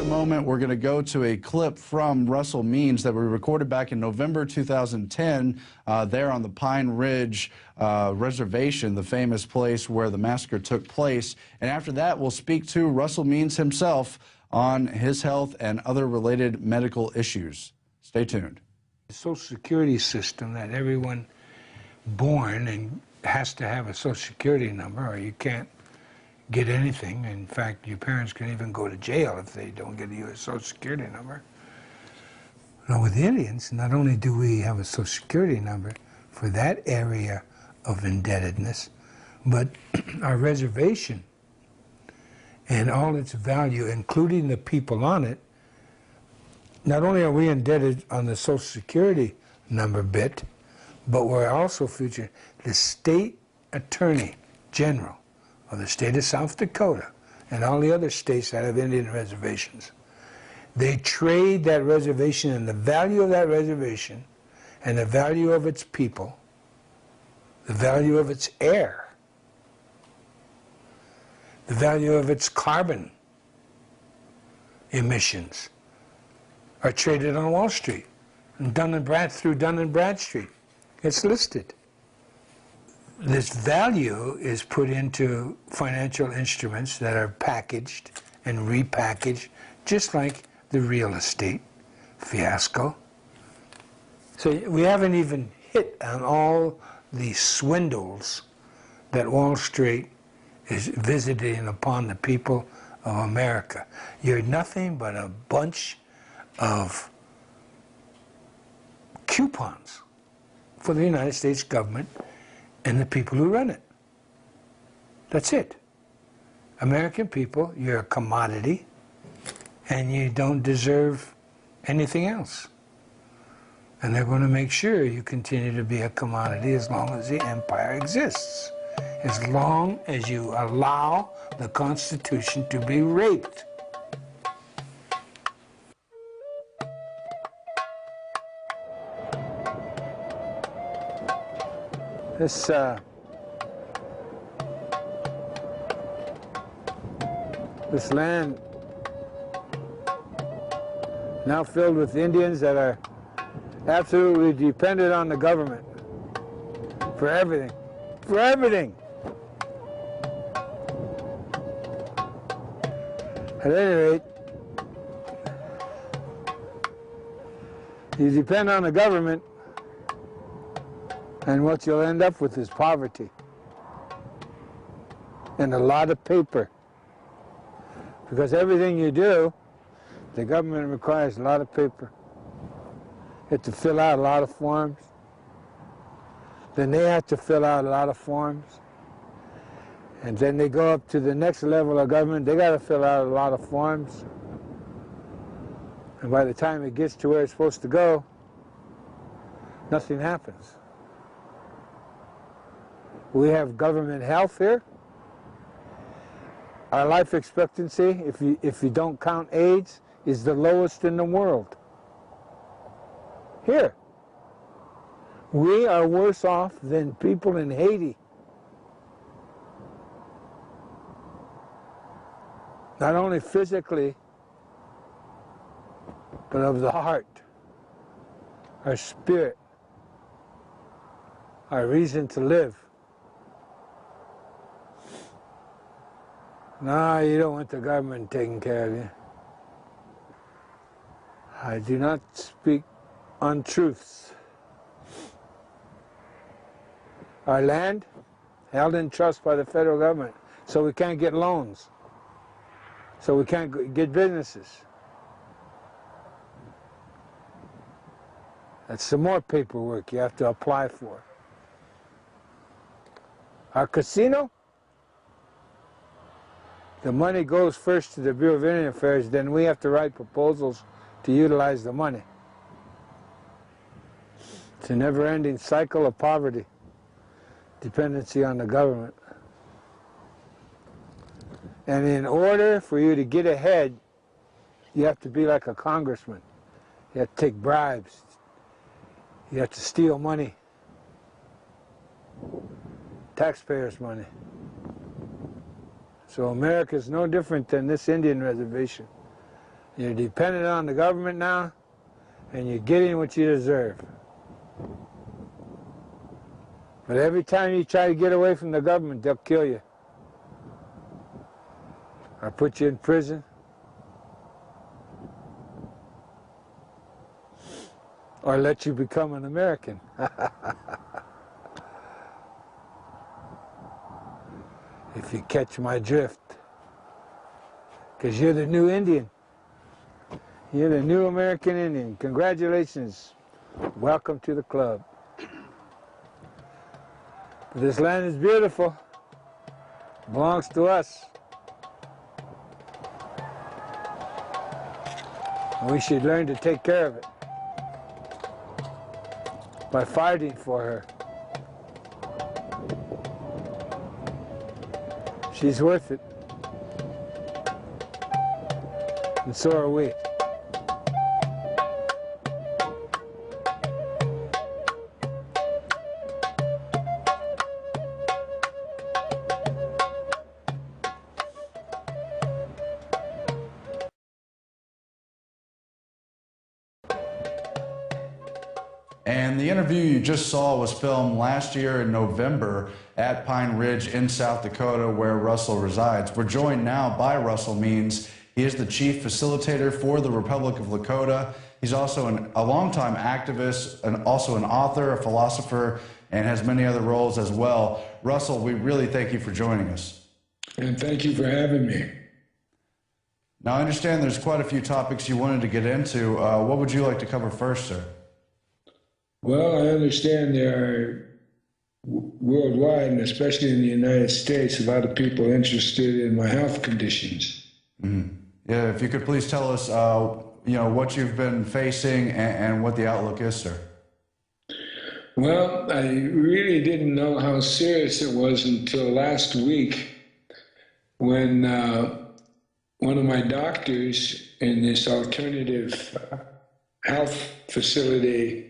moment, we're going to go to a clip from Russell Means that we recorded back in November 2010 there on the Pine Ridge Reservation, the famous place where the massacre took place. And after that, we'll speak to Russell Means himself on his health and other related medical issues. Stay tuned. The Social Security system that everyone born and has to have a Social Security number or you can't get anything. In fact, your parents can even go to jail if they don't get you a Social Security number. Now with the Indians, not only do we have a Social Security number for that area of indebtedness, but our reservation and all its value, including the people on it, not only are we indebted on the Social Security number bit, but we're also featuring the state attorney general of the state of South Dakota and all the other states that have Indian reservations. They trade that reservation and the value of that reservation and the value of its people, the value of its air, the value of its carbon emissions are traded on Wall Street and through Dun & Bradstreet. It's listed. This value is put into financial instruments that are packaged and repackaged, just like the real estate fiasco. So we haven't even hit on all the swindles that Wall Street is visiting upon the people of America. You're nothing but a bunch of coupons for the United States government and the people who run it. That's it. American people, you're a commodity and you don't deserve anything else. And they're going to make sure you continue to be a commodity as long as the empire exists. As long as you allow the Constitution to be raped. This land now filled with Indians that are absolutely dependent on the government for everything. For everything. At any rate, you depend on the government, and what you'll end up with is poverty and a lot of paper. Because everything you do, the government requires a lot of paper. You have to fill out a lot of forms. Then they have to fill out a lot of forms. And then they go up to the next level of government, they got to fill out a lot of forms. And by the time it gets to where it's supposed to go, nothing happens. We have government health here. Our life expectancy, if you don't count AIDS, is the lowest in the world. Here. We are worse off than people in Haiti. Not only physically, but of the heart, our spirit, our reason to live. No, you don't want the government taking care of you. I do not speak untruths. Our land, held in trust by the federal government, so we can't get loans, so we can't get businesses. That's some more paperwork you have to apply for. Our casino, the money goes first to the Bureau of Indian Affairs, then we have to write proposals to utilize the money. It's a never-ending cycle of poverty, dependency on the government. And in order for you to get ahead, you have to be like a congressman. You have to take bribes. You have to steal money. Taxpayers' money. So America is no different than this Indian reservation. You're dependent on the government now, and you're getting what you deserve. But every time you try to get away from the government, they'll kill you. Or put you in prison. Or let you become an American. If you catch my drift. Because you're the new Indian. You're the new American Indian. Congratulations. Welcome to the club. This land is beautiful. It belongs to us. And we should learn to take care of it by fighting for her. She's worth it. And so are we. And the interview you just saw was filmed last year in November at Pine Ridge in South Dakota, where Russell resides. We're joined now by Russell Means. He is the chief facilitator for the Republic of Lakota. He's also a longtime activist and also an author, a philosopher, and has many other roles as well. Russell, we really thank you for joining us. And thank you for having me. Now, I understand there's quite a few topics you wanted to get into. What would you like to cover first, sir? Well, I understand there are worldwide, and especially in the United States, a lot of people interested in my health conditions. Mm-hmm. Yeah, if you could please tell us, what you've been facing and what the outlook is, sir. Well, I really didn't know how serious it was until last week when one of my doctors in this alternative health facility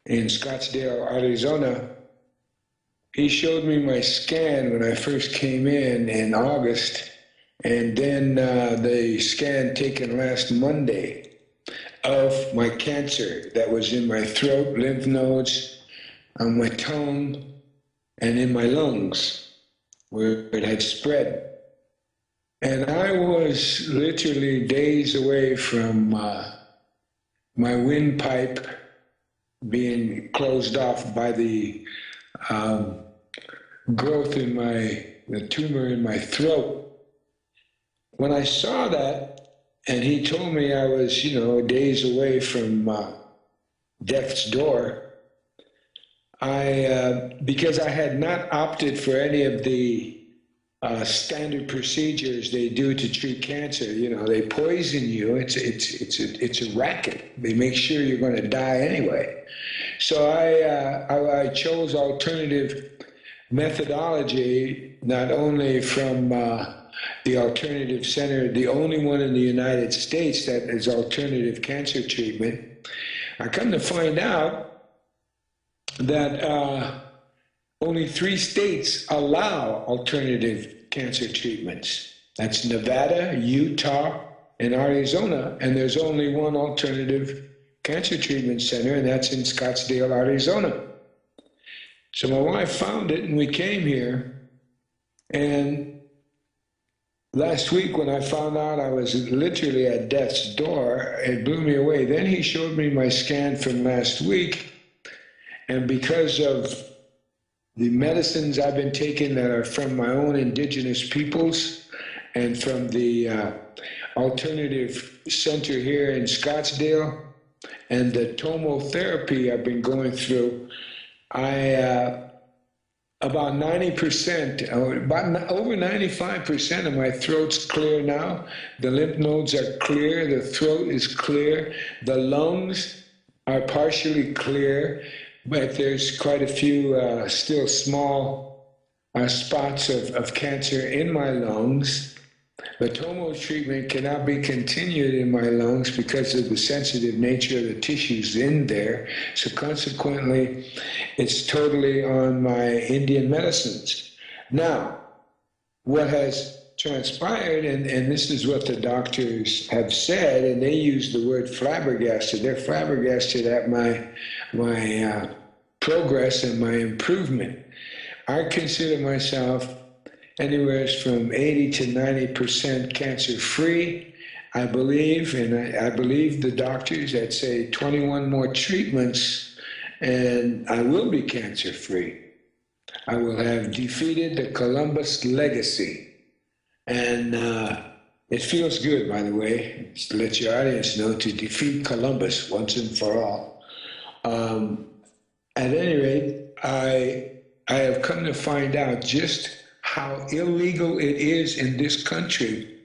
in Scottsdale, Arizona, he showed me my scan when I first came in August, and then the scan taken last Monday of my cancer that was in my throat, lymph nodes, on my tongue, and in my lungs, where it had spread. And I was literally days away from my windpipe being closed off by the growth in the tumor in my throat. When I saw that, and he told me I was, days away from death's door, because I had not opted for any of the standard procedures they do to treat cancer. They poison you. It's a racket. They make sure you're going to die anyway. So I chose alternative methodology, not only from the Alternative Center, the only one in the United States that is alternative cancer treatment. I come to find out that only 3 states allow alternative cancer treatments. That's Nevada, Utah, and Arizona, and there's only one alternative cancer treatment center, and that's in Scottsdale, Arizona. So my wife found it, and we came here, and last week when I found out I was literally at death's door, it blew me away. Then he showed me my scan from last week, and because of the medicines I've been taking that are from my own indigenous peoples and from the alternative center here in Scottsdale and the tomotherapy I've been going through, about 90%, over 95% of my throat's clear now. The lymph nodes are clear, the throat is clear, the lungs are partially clear, but there's quite a few still small spots of cancer in my lungs. The tomo treatment cannot be continued in my lungs because of the sensitive nature of the tissues in there. So consequently, it's totally on my Indian medicines. Now, what has transpired, and this is what the doctors have said, and they use the word flabbergasted. They're flabbergasted at my progress and my improvement. I consider myself anywhere from 80 to 90% cancer-free. I believe, and I believe the doctors that say 21 more treatments, and I will be cancer-free. I will have defeated the Columbus legacy. And it feels good, by the way, to let your audience know, to defeat Columbus once and for all. At any rate, I have come to find out just how illegal it is in this country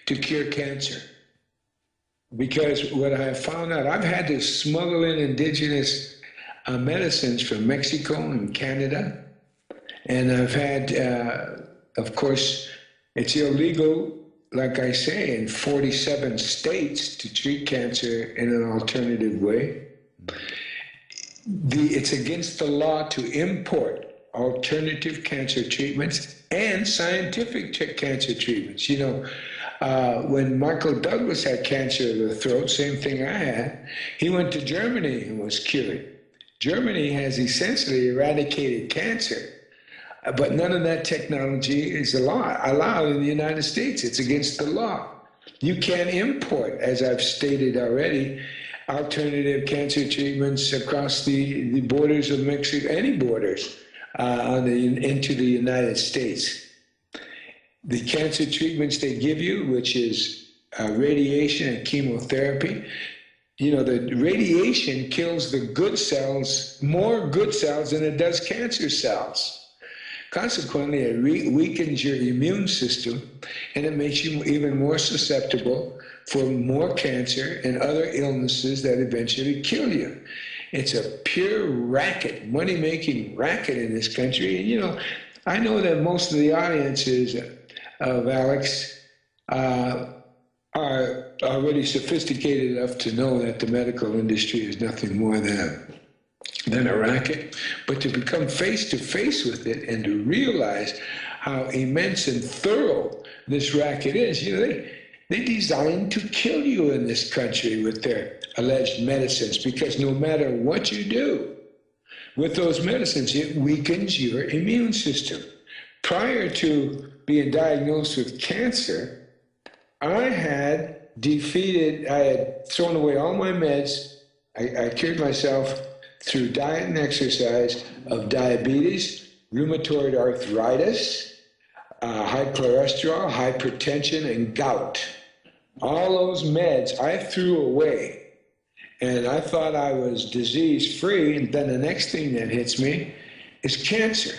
to cure cancer. Because what I have found out, I've had to smuggle in indigenous medicines from Mexico and Canada. And I've had, of course, it's illegal, like I say, in 47 states to treat cancer in an alternative way. It's against the law to import alternative cancer treatments and scientific cancer treatments. You know, when Michael Douglas had cancer of the throat, same thing I had, he went to Germany and was cured. Germany has essentially eradicated cancer. But none of that technology is allowed in the United States. It's against the law. You can't import, as I've stated already, alternative cancer treatments across the borders of Mexico, any borders, into the United States. The cancer treatments they give you, which is radiation and chemotherapy, you know, the radiation kills the good cells, more good cells than it does cancer cells. Consequently, it weakens your immune system, and it makes you even more susceptible for more cancer and other illnesses that eventually kill you. It's a pure racket, money-making racket in this country. And, you know, I know that most of the audiences of Alex are already sophisticated enough to know that the medical industry is nothing more than a racket, but to become face to face with it and to realize how immense and thorough this racket is. You know, they designed to kill you in this country with their alleged medicines, because no matter what you do with those medicines, it weakens your immune system. Prior to being diagnosed with cancer, I had thrown away all my meds. I cured myself through diet and exercise of diabetes, rheumatoid arthritis, high cholesterol, hypertension, and gout. All those meds I threw away, and I thought I was disease-free, and then the next thing that hits me is cancer.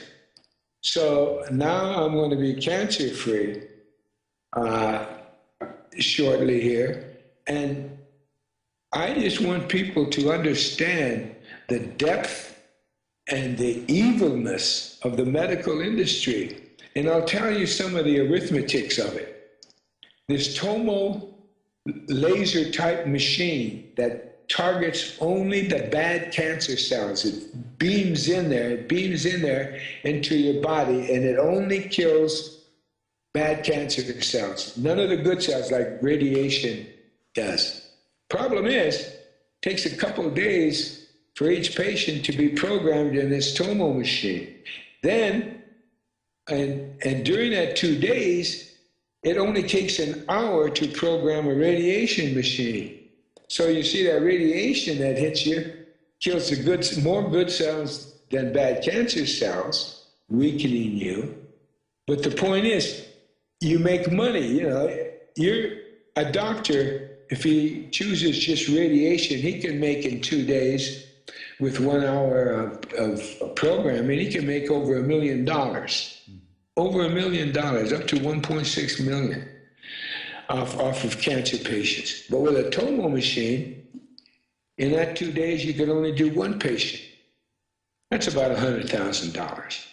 So now I'm going to be cancer-free shortly here, and I just want people to understand the depth and the evilness of the medical industry. And I'll tell you some of the arithmetics of it. This Tomo laser type machine that targets only the bad cancer cells. It beams in there into your body, and it only kills bad cancer cells. None of the good cells like radiation does. Problem is, it takes a couple of days for each patient to be programmed in this Tomo machine. Then, and during that 2 days, it only takes an hour to program a radiation machine. So you see that radiation that hits you kills the more good cells than bad cancer cells, weakening you. But the point is, you make money. You know, you're a doctor. If he chooses just radiation, he can make in 2 days, with 1 hour of programming, he can make over $1 million. Over $1 million, up to 1.6 million off of cancer patients. But with a Tomo machine, in that 2 days, you can only do one patient. That's about $100,000.